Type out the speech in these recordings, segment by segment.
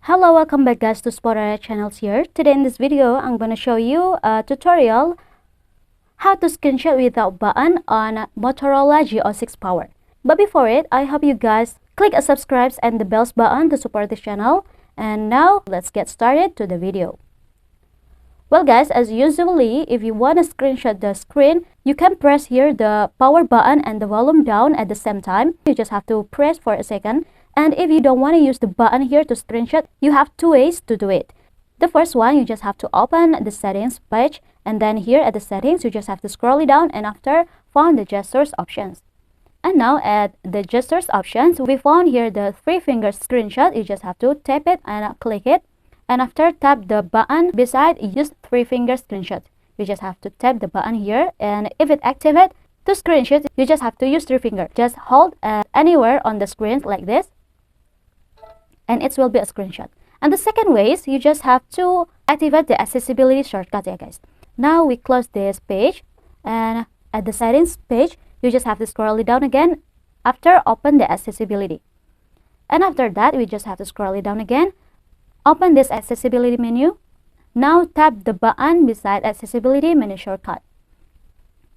Hello, welcome back guys to Spotter channels here. Today in this video, I'm going to show you a tutorial how to screenshot without button on Motorola G06 Power. But before it, I hope you guys click a subscribe and the bells button to support this channel. And now let's get started to the video. Well guys, as usually, if you want to screenshot the screen, you can press here the power button and the volume down at the same time. You just have to press for a second. And if you don't want to use the button here to screenshot, you have two ways to do it. The first one, you just have to open the settings page, and then here at the settings, you just have to scroll it down, and after find the gestures options. And now at the gestures options, we found here the 3-finger screenshot. You just have to tap it and click it. And after tap the button beside use 3-finger screenshot. You just have to tap the button here, and if it activates, to screenshot, you just have to use 3-finger. Just hold anywhere on the screen like this, and it will be a screenshot. And the second way is you just have to activate the accessibility shortcut, yeah guys. Now we close this page, and at the settings page, you just have to scroll it down again after open the accessibility. And after that, we just have to scroll it down again, open this accessibility menu. Now tap the button beside accessibility menu shortcut.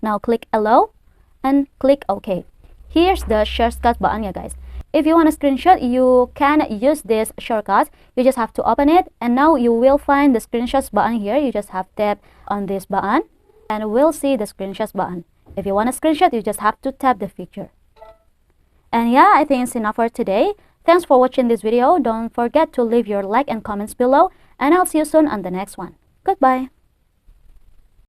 Now click allow and click OK. Here's the shortcut button, yeah guys. If you want to screenshot, you can use this shortcut. You just have to open it, and now you will find the screenshots button here. You just have to tap on this button and we'll see the screenshots button. If you want to screenshot, you just have to tap the picture. And yeah, I think it's enough for today. Thanks for watching this video. Don't forget to leave your like and comments below, and I'll see you soon on the next one. Goodbye.